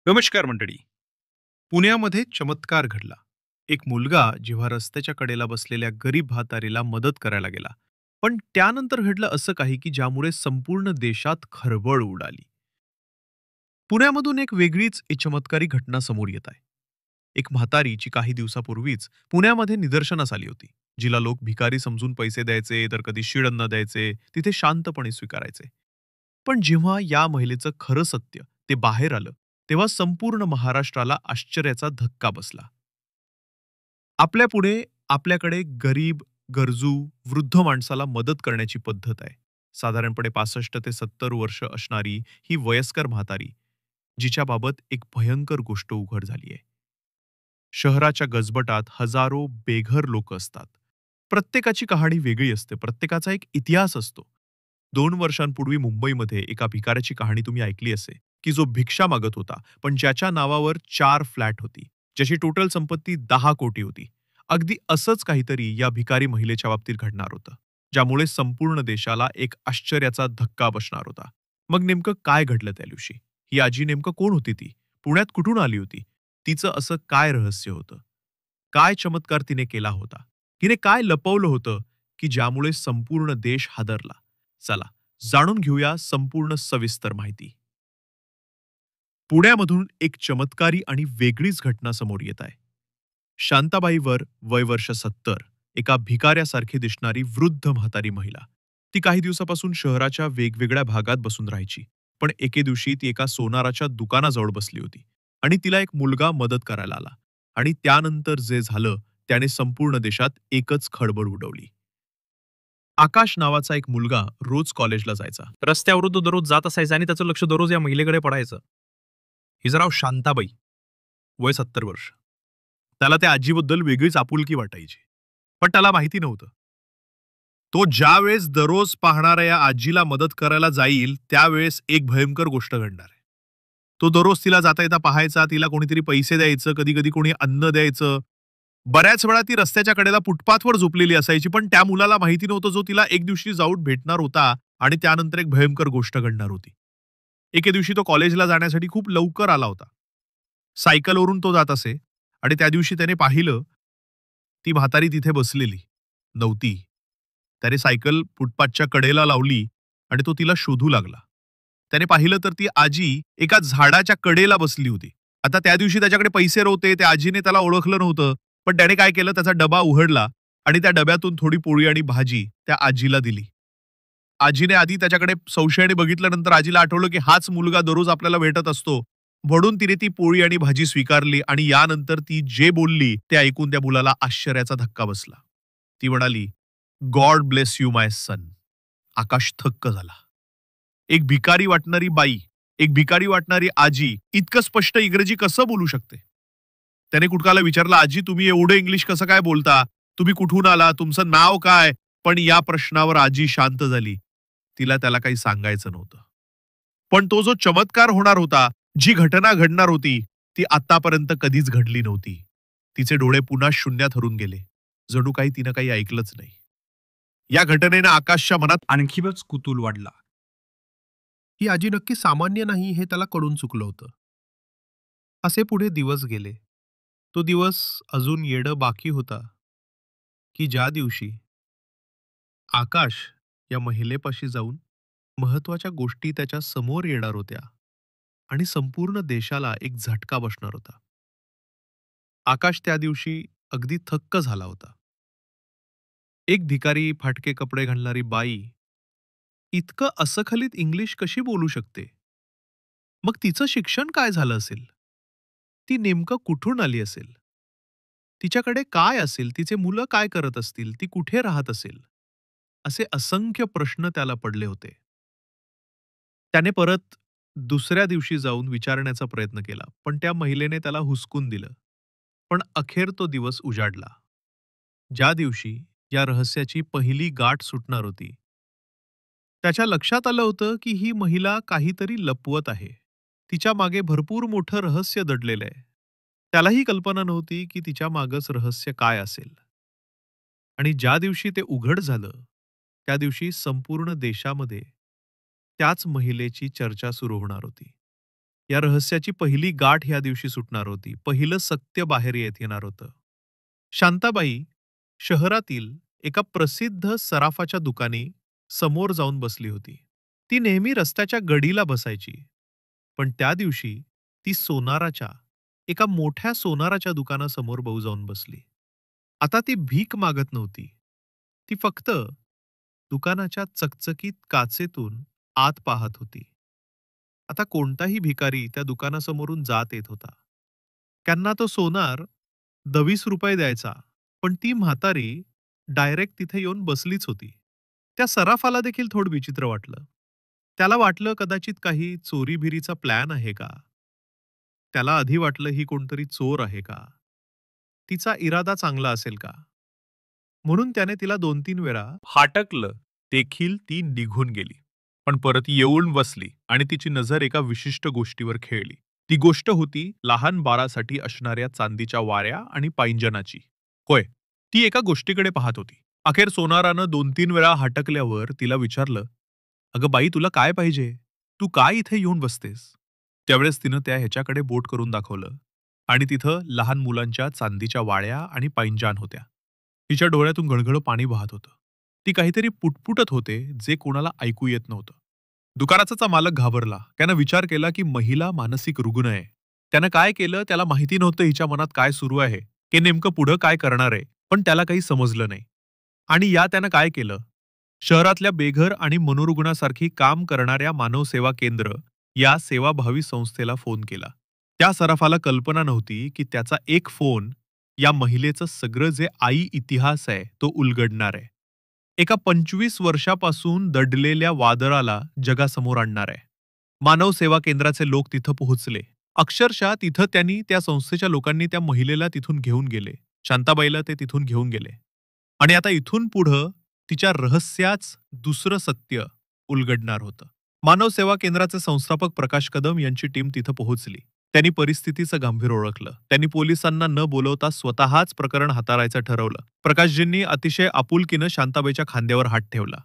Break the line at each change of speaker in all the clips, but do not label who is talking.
नमस्कार मंडळी. पुण्यामध्ये चमत्कार घडला. एक मुलगा जेव्हा रस्त्याच्या कडेला बसलेल्या गरीब म्हातारीला मदत करायला गेला. पण त्यानंतर घडलं असं काही की ज्यामुळे संपूर्ण देशात खळबळ उडाली. पुण्यामधून एक वेगळीच चमत्कारी घटना समोर येत आहे. एक म्हातारी जी काही दिवसापूर्वीच पुण्यामध्ये निदर्शनास आली होती. जिला लोक भिकारी समजून पैसे द्यायचे, तर कधी शिळं द्यायचे, तिथे शांतपणे स्वीकारायचे. पण जेव्हा या महिलेचं खरं सत्य ते बाहेर आलं, तेव्हा संपूर्ण महाराष्ट्राला आश्चर्याचा धक्का बसला. आपल्यापुढे आपल्याकडे गरीब, गरजू, वृद्ध माणसाला मदत करण्याची पद्धत आहे. साधारणपणे 65 ते 70 वर्ष असणारी ही वयस्कर म्हातारी, जिच्याबाबत एक भयंकर गोष्ट उघड झाली आहे. शहराच्या गजबटात हजारो बेघर लोक असतात. प्रत्येकाची कहाणी वेगळी असते. प्रत्येकाचा एक इतिहास असतो. 2 वर्षांपूर्वी मुंबईमध्ये एका भिकाऱ्याची कहाणी तुम्ही ऐकली असेल, की जो भिक्षा मागत होता, पण ज्याच्या नावावर 4 फ्लॅट होती. ज्याची टोटल संपत्ती 10 कोटी होती. अगदी असंच काहीतरी या भिकारी महिलेच्या बाबतीत घडणार होतं. ज्यामुळे संपूर्ण देशाला एक आश्चर्याचा धक्का बसणार होता. मग नेमकं काय घडलं त्या दिवशी? ही आजी नेमकं कोण होती ती? पुण्यात कुठून आली होती? तिचं असं काय रहस्य होतं? काय चमत्कार तिने केला होता? तिने काय लपवलं होतं, की ज्यामुळे संपूर्ण देश हादरला? चला, जाणून घेऊया संपूर्ण सविस्तर माहिती. पुण्यामधून एक चमत्कारी आणि वेगळीच घटना समोर येत आहे. शांताबाईवर वय वर्ष 70, एका भिकाऱ्यासारखी दिसणारी वृद्ध म्हातारी महिला. ती काही दिवसापासून शहराच्या वेगवेगळ्या भागात बसून राहायची. पण एके दिवशी ती एका सोनाराच्या दुकानाजवळ बसली होती आणि तिला एक मुलगा मदत करायला आला. आणि त्यानंतर जे झालं त्याने संपूर्ण देशात एकच खळबळ उडवली. आकाश नावाचा एक मुलगा रोज कॉलेजला जायचा. रस्त्यावरून तो दररोज जात असायचा आणि त्याचं लक्ष दररोज या महिलेकडे पडायचं. हिचं नाव शांताबाई. वय 70 वर्ष. त्याला त्या आजीबद्दल वेगळीच आपुलकी वाटायची. पण त्याला माहिती नव्हतं. तो ज्यावेळेस दररोज पाहणाऱ्या या आजीला मदत करायला जाईल, त्यावेळेस एक भयंकर गोष्ट घडणार आहे. तो दररोज तिला जाता-येता पाहायचा, तिला कोणीतरी पैसे द्यायचं, कधी-कधी कोणी अन्न द्यायचं. बऱ्याच वेळा ती रस्त्याच्या कडेला फुटपाथवर झोपलेली असायची, पण त्या मुलाला माहिती नव्हतं, जो तिला एक दिवशी जाऊन भेटणार होता आणि त्यानंतर एक भयंकर गोष्ट घडणार होती. एके दिवशी तो कॉलेजला जाण्यासाठी खूप लवकर आला होता. सायकलवरून तो जात असे आणि त्या दिवशी त्याने पाहिलं, ती म्हातारी तिथे बसलेली नव्हती. त्याने सायकल फुटपाथच्या कडेला लावली आणि तो तिला शोधू लागला. त्याने पाहिलं तर ती आजी एका झाडाच्या कडेला बसली होती. आता त्या दिवशी त्याच्याकडे पैसे नव्हते, त्या आजीने त्याला ओळखलं नव्हतं. पण त्याने काय केलं, त्याचा डबा उघडला आणि त्या डब्यातून थोडी पोळी आणि भाजी त्या आजीला दिली. आजीने आधी त्याच्याकडे संशयाने बघितल्यानंतर आजीला आठवलं, की हाच मुलगा दररोज आपल्याला भेटत असतो. म्हणून तिने ती पोळी आणि भाजी स्वीकारली आणि यानंतर ती जे बोलली ते ऐकून त्या मुलाला आश्चर्याचा धक्का बसला. ती म्हणाली, "God bless you my son." Akash थक्क झाला. एक भिकारी वाटणारी बाई, एक भिकारी वाटणारी आजी इतकं स्पष्ट इंग्रजी कसं बोलू शकते? त्याने कुटकाला विचारलं, "आजी, तुम्ही एवढं इंग्लिश कसं काय बोलता? तुम्ही कुठून आला? तुमचं नाव काय?" पण या प्रश्नावर आजी शांत झाली. तिला त्याला काही सांगायचं नव्हतं. पण तो जो चमत्कार होणार होता, जी घटना घडणार होती, ती आतापर्यंत कधीच घडली नव्हती. तिचे डोळे पुन्हा शून्यात हरून गेले. जणू काही तिनं काही ऐकलंच नाही. या घटनेनं आकाशच्या मनात
आणखीनच कुतूहल वाढला.
ही आजी नक्की सामान्य नाही हे त्याला कळून चुकलं होतं. असे पुढे दिवस गेले. तो दिवस अजून येणं बाकी होता, की ज्या दिवशी आकाश या महिलेपाशी जाऊन महत्वाच्या गोष्टी त्याच्या समोर येणार होत्या आणि संपूर्ण देशाला एक झटका बसणार होता. आकाश त्या दिवशी अगदी थक्क झाला होता. एक भिकारी, फाटके कपडे घालणारी बाई इतकं असखलीत इंग्लिश कशी बोलू शकते? मग तिचं शिक्षण काय झालं असेल? ती नेमकं कुठून आली असेल? तिच्याकडे काय असेल? तिचे मुलं काय करत असतील? ती कुठे राहत असेल? असे असंख्य प्रश्न त्याला पडले होते. त्याने परत दुसऱ्या दिवशी जाऊन विचारण्याचा प्रयत्न केला, पण त्या महिलेने त्याला हुसकून दिलं. पण अखेर तो दिवस उजाडला. ज्या दिवशी या रहस्याची पहिली गाठ सुटणार होती, त्याच्या लक्षात आलं होतं, की ही महिला काहीतरी लपवत आहे. तिच्या मागे भरपूर मोठं रहस्य दडलेलं आहे. त्यालाही कल्पना नव्हती, की तिच्या मागच रहस्य काय असेल. आणि ज्या दिवशी ते उघड झालं, त्या दिवशी संपूर्ण देशामध्ये त्याच महिलेची चर्चा सुरू होणार होती. या रहस्याची पहिली गाठ या दिवशी सुटणार होती. पहिलं सत्य बाहेर येणार होतं. शांताबाई शहरातील एका प्रसिद्ध सराफाच्या दुकानी समोर जाऊन बसली होती. ती नेहमी रस्त्याच्या गडीला बसायची. पण त्या दिवशी ती एका मोठ्या सोनाराच्या दुकानासमोर जाऊन बसली. आता ती भीक मागत नव्हती. ती फक्त दुकानाच्या चकचकीत काचेतून आत पाहत होती. आता कोणताही भिकारी त्या दुकानासमोरून जात येत होता. त्यांना तो सोनार ₹20 द्यायचा, पण ती म्हातारी डायरेक्ट तिथे येऊन बसलीच होती. त्या सराफाला देखील थोडं विचित्र वाटलं. त्याला वाटलं कदाचित काही चोरीबिरीचा प्लॅन आहे का? त्याला आधी वाटलं ही कोणतरी चोर आहे का? तिचा इरादा चांगला असेल का? म्हणून त्याने तिला 2-3 वेळा हाटकलं. देखील ती निघून गेली. पण परत येऊन बसली आणि तिची नजर एका विशिष्ट गोष्टीवर खेळली. ती गोष्ट होती लहान बाळासाठी असणाऱ्या चांदीच्या वाऱ्या आणि पैंजणाची. होय, ती एका गोष्टीकडे पाहत होती. अखेर सोनारानं 2-3 वेळा हटकल्यावर तिला विचारलं, "अगं बाई, तुला काय पाहिजे? तू काय इथे येऊन बसतेस?" त्यावेळेस तिनं त्या ह्याच्याकडे बोट करून दाखवलं आणि तिथं लहान मुलांच्या चांदीच्या वाळ्या आणि पैंजण होत्या. तिच्या डोळ्यातून गळगळ पाणी वाहत होतं. ती काहीतरी पुटपुटत होते जे कोणाला ऐकू येत नव्हतं. दुकानाचा मालक घाबरला. त्यानं विचार केला की महिला मानसिक रुग्ण आहे. त्यानं काय केलं त्याला माहिती नव्हतं हिच्या मनात काय सुरू आहे. हे नेमकं पुढं काय करणार आहे. पण त्याला काही समजलं नाही. आणि त्यानं काय केलं? शहरातल्या बेघर आणि मनोरुग्णासारखी काम करणाऱ्या मानव सेवा केंद्र या सेवाभावी संस्थेला फोन केला. त्या सराफाला कल्पना नव्हती की त्याचा एक फोन या महिलेचं सगळं जे आई इतिहास आहे तो उलगडणार आहे. एका 25 वर्षापासून दडलेल्या वादळाला जगासमोर आणणार आहे. मानव सेवा केंद्राचे लोक तिथं पोहोचले. अक्षरशः तिथं त्या संस्थेच्या लोकांनी त्या महिलेला तिथून घेऊन गेले. शांताबाईला ते तिथून घेऊन गेले. आणि आता इथून पुढं तिच्या रहस्याच दुसरं सत्य उलगडणार होतं. मानव सेवा केंद्राचे संस्थापक प्रकाश कदम यांची टीम तिथं पोहोचली. त्यांनी परिस्थितीचं गांभीर्य ओळखलं. त्यांनी पोलिसांना न बोलवता स्वतःच प्रकरण हाताळायचं ठरवलं. प्रकाशजींनी अतिशय आपुलकीनं शांताबाईच्या खांद्यावर हात ठेवला.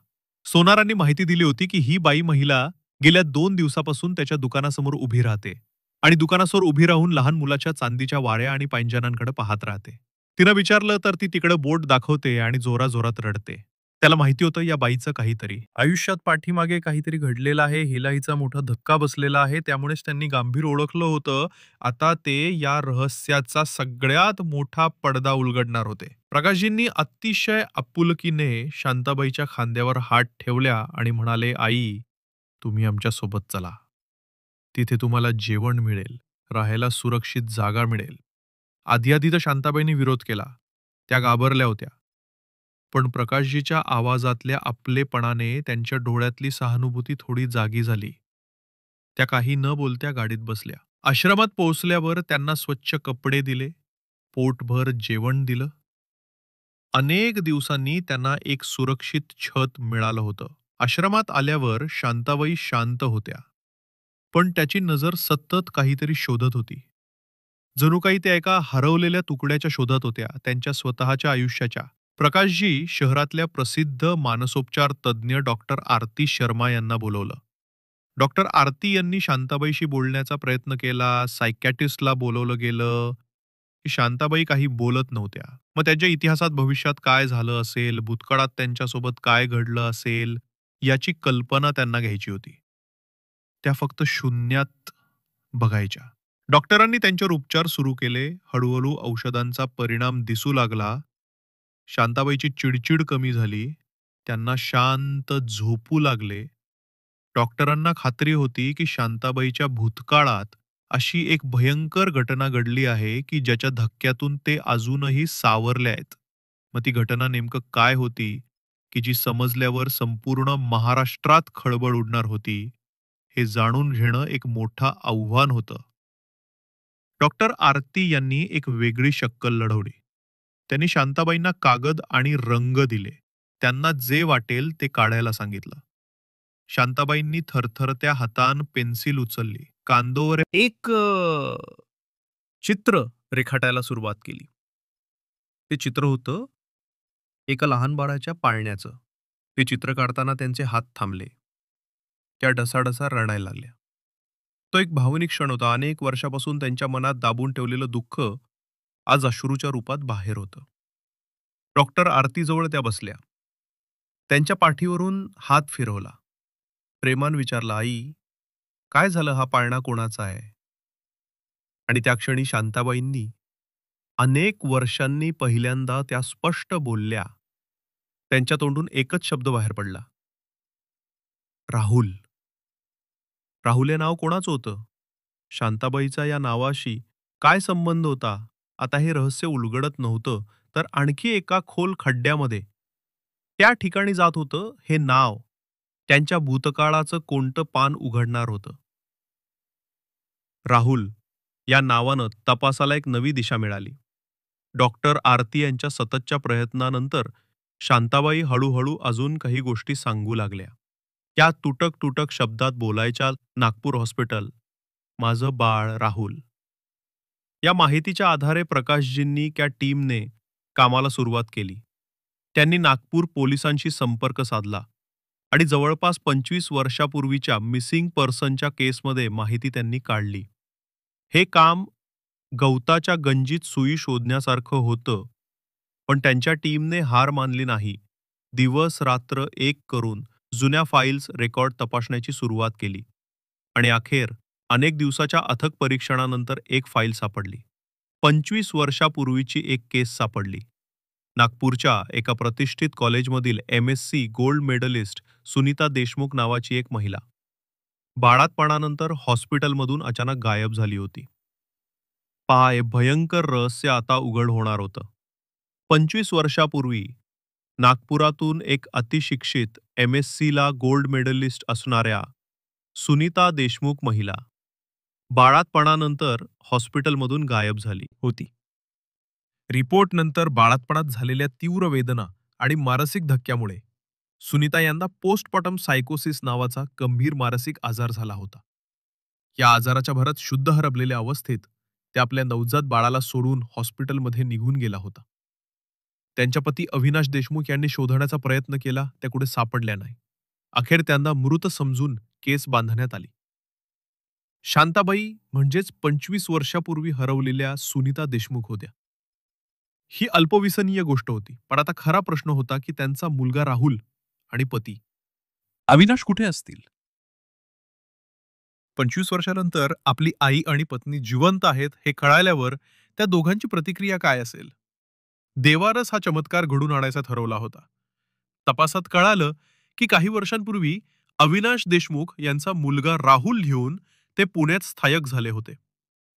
सोनारांनी माहिती दिली होती की ही बाई महिला गेल्या 2 दिवसापासून त्याच्या दुकानासमोर उभी राहते आणि दुकानासमोर उभी राहून लहान मुलाच्या चांदीच्या वाऱ्या आणि पैंजणांकडे पाहत राहते. तिनं विचारलं तर ती तिकडे बोट दाखवते आणि जोराजोरात रडते. त्याला माहिती होतं या बाईचं काहीतरी आयुष्यात पाठीमागे काहीतरी घडलेलं आहे. हिला हिचा मोठा धक्का बसलेला आहे. त्यामुळेच त्यांनी गांभीर्य ओळखलं होतं. आता ते या रहस्याचा सगळ्यात मोठा पडदा उलगडणार होते. प्रकाशजींनी अतिशय आपुलकीने शांताबाईच्या खांद्यावर हात ठेवल्या आणि म्हणाले, "आई, तुम्ही आमच्या सोबत चला. तिथे तुम्हाला जेवण मिळेल, राहायला सुरक्षित जागा मिळेल." आधी तर शांताबाईंनी विरोध केला. त्या घाबरल्या होत्या. पण प्रकाशजीच्या आवाजातल्या आपलेपणाने त्यांच्या डोळ्यातली सहानुभूती थोडी जागी झाली. त्या काही न बोलत्या गाडीत बसल्या. आश्रमात पोहोचल्यावर त्यांना स्वच्छ कपडे दिले, पोटभर जेवण दिलं. अनेक दिवसांनी त्यांना एक सुरक्षित छत मिळालं होतं. आश्रमात आल्यावर शांताबाई शांत होत्या. पण त्याची नजर सतत काहीतरी शोधत होती. जणू काही त्या एका हरवलेल्या तुकड्याच्या शोधात होत्या, त्यांच्या स्वतःच्या आयुष्याच्या. प्रकाशजी शहरातल्या प्रसिद्ध मानसोपचार तज्ज्ञ डॉक्टर आरती शर्मा यांना बोलवलं. डॉक्टर आरती यांनी शांताबाईशी बोलण्याचा प्रयत्न केला. सायकॅट्रिस्टला बोलवलं गेलं. शांताबाई काही बोलत नव्हत्या. मग त्यांच्या इतिहासात भविष्यात काय झालं असेल, भूतकाळात त्यांच्यासोबत काय घडलं असेल, याची कल्पना त्यांना घ्यायची होती. त्या फक्त शून्यात बघायच्या. डॉक्टरांनी त्यांच्यावर उपचार सुरू केले. हळूहळू औषधांचा परिणाम दिसू लागला. शांताबाईची चिडचिड कमी झाली. त्यांना शांत झोपू लागले. डॉक्टरांना खात्री होती की शांताबाईच्या भूतकाळात अशी एक भयंकर घटना घडली आहे की ज्याच्या धक्क्यातून ते अजूनही सावरले आहेत. मग ती घटना नेमकं काय होती, की जी समजल्यावर संपूर्ण महाराष्ट्रात खळबळ उडणार होती, हे जाणून घेणं एक मोठं आव्हान होतं. डॉक्टर आरती यांनी एक वेगळी शक्कल लढवली. त्यांनी शांताबाईंना कागद आणि रंग दिले. त्यांना जे वाटेल ते काढायला सांगितलं. शांताबाईंनी थरथरत्या हातान पेन्सिल उचलली. कांदोवर एक चित्र रेखाटायला सुरुवात केली. ते चित्र होतं एका लहान बाळाच्या पाळण्याचं. ते चित्र काढताना त्यांचे हात थांबले. त्या ढसाढसा रडायला लागल्या. तो एक भावनिक क्षण होता. अनेक वर्षापासून त्यांच्या मनात दाबून ठेवलेलं दुःख आज अश्रूच्या रूपात बाहेर होतं. डॉक्टर आरतीजवळ त्या बसल्या. त्यांच्या पाठीवरून हात फिरवला. प्रेमान विचारलं, "आई, काय झालं? हा पाळणा कोणाचा आहे?" आणि त्या क्षणी शांताबाईंनी अनेक वर्षांनी पहिल्यांदा त्या स्पष्ट बोलल्या. त्यांच्या तोंडून एकच शब्द बाहेर पडला. राहुल. राहुल हे नाव कोणाचं होतं? शांताबाईचा या नावाशी काय संबंध होता? आता हे रहस्य उलगडत नव्हतं, तर आणखी एका खोल खड्ड्यामध्ये त्या ठिकाणी जात होतं हे नाव. त्यांच्या भूतकाळाचं कोणतं पान उघडणार होतं? राहुल या नावानं तपासाला एक नवी दिशा मिळाली. डॉक्टर आरती यांच्या सततच्या प्रयत्नानंतर शांताबाई हळूहळू अजून काही गोष्टी सांगू लागल्या. त्या तुटक तुटक शब्दात बोलायच्या. नागपूर हॉस्पिटल, माझं बाळ राहुल. या माहितीच्या आधारे प्रकाशजींनी त्या टीमने कामाला सुरुवात केली. त्यांनी नागपूर पोलिसांशी संपर्क साधला आणि जवळपास 25 वर्षापूर्वीच्या मिसिंग पर्सनच्या केसमध्ये माहिती त्यांनी काढली. हे काम गवताच्या गंजीत सुई शोधण्यासारखं होतं, पण त्यांच्या टीमने हार मानली नाही. दिवस रात्र एक करून जुन्या फाईल्स रेकॉर्ड तपासण्याची सुरुवात केली आणि अखेर अनेक दिवसाच्या अथक परीक्षणानंतर एक फाईल सापडली. 25 वर्षापूर्वीची एक केस सापडली. नागपूरच्या एका प्रतिष्ठित कॉलेजमधील MSc gold medallist Sunita Deshmukh नावाची एक महिला बाळातपणानंतर हॉस्पिटलमधून अचानक गायब झाली होती. हे भयंकर रहस्य आता उघड होणार होतं. 25 वर्षापूर्वी नागपुरातून एक अतिशिक्षित MScला गोल्ड मेडलिस्ट असणाऱ्या सुनीता देशमुख महिला बाळातपणानंतर हॉस्पिटलमधून गायब झाली होती. रिपोर्टनंतर बाळातपणात झालेल्या तीव्र वेदना आणि मानसिक धक्क्यामुळे सुनीता यांना पोस्टमॉर्टम सायकोसिस नावाचा गंभीर मानसिक आजार झाला होता. या आजाराच्या भरात शुद्ध हरपलेल्या अवस्थेत त्या आपल्या नवजात बाळाला सोडून हॉस्पिटलमध्ये निघून गेला होता. त्यांच्या पती अविनाश देशमुख यांनी शोधण्याचा प्रयत्न केला, त्या कुठे सापडल्या नाही. अखेर त्यांना मृत समजून केस बांधण्यात आली. शांताबाई म्हणजेच 25 वर्षापूर्वी हरवलेल्या सुनीता देशमुख होत्या. ही अल्पविसनीय गोष्ट होती, पण आता खरा प्रश्न होता की त्यांचा मुलगा राहुल आणि पती
अविनाश कुठे असतील?
25 वर्षानंतर आपली आई आणि पत्नी जिवंत आहेत हे कळाल्यावर त्या दोघांची प्रतिक्रिया काय असेल? देवारच हा चमत्कार घडून आणायचा ठरवला होता. तपासात कळालं की काही वर्षांपूर्वी अविनाश देशमुख यांचा मुलगा राहुल घेऊन ते पुण्यात स्थायिक झाले होते.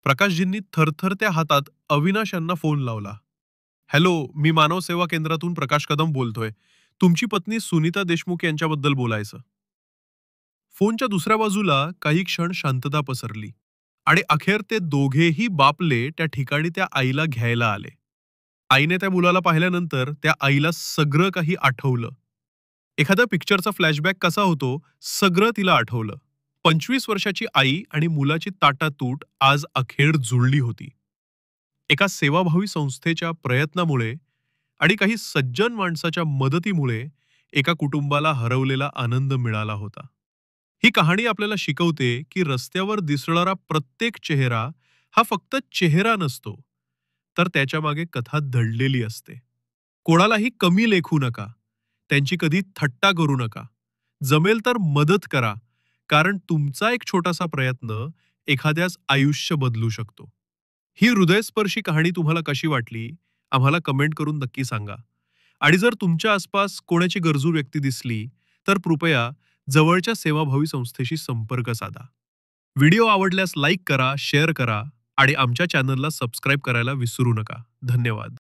प्रकाशजींनी थरथरत्या हातात अविनाश यांना फोन लावला. हॅलो, मी मानव सेवा केंद्रातून प्रकाश कदम बोलतोय. तुमची पत्नी सुनीता देशमुख यांच्याबद्दल बोलायचं. फोनच्या दुसऱ्या बाजूला काही क्षण शांतता पसरली आणि अखेर ते दोघेही बापले त्या ठिकाणी त्या आईला घ्यायला आले. आईने त्या मुलाला पाहिल्यानंतर त्या आईला सगळं काही आठवलं. एखाद्या पिक्चरचा फ्लॅशबॅक कसा होतो, सगळं तिला आठवलं. 25 वर्षाची आई आणि मुलाची ताटातूट आज अखेर जुळली होती. एका सेवाभावी संस्थेच्या प्रयत्नामुळे आणि काही सज्जन माणसाच्या मदतीमुळे एका कुटुंबाला हरवलेला आनंद मिळाला होता. ही कहाणी आपल्याला शिकवते की रस्त्यावर दिसणारा प्रत्येक चेहरा हा फक्त चेहरा नसतो, तर त्याच्या मागे कथा दडलेली असते. कोणालाही कमी लेखू नका, त्यांची कधी थट्टा करू नका. जमेल तर मदत करा, कारण तुमचा एक छोटासा प्रयत्न एखाद्याच आयुष्य बदलू शकतो. ही हृदयस्पर्शी कहाणी तुम्हाला कशी वाटली, आम्हाला कमेंट करून नक्की सांगा. आणि जर तुमच्या आसपास कोणाची गरजू व्यक्ती दिसली, तर कृपया जवळच्या सेवाभावी संस्थेशी संपर्क साधा. व्हिडिओ आवडल्यास लाईक करा, शेअर करा आणि आमच्या चॅनलला सबस्क्राईब करायला विसरू नका. धन्यवाद.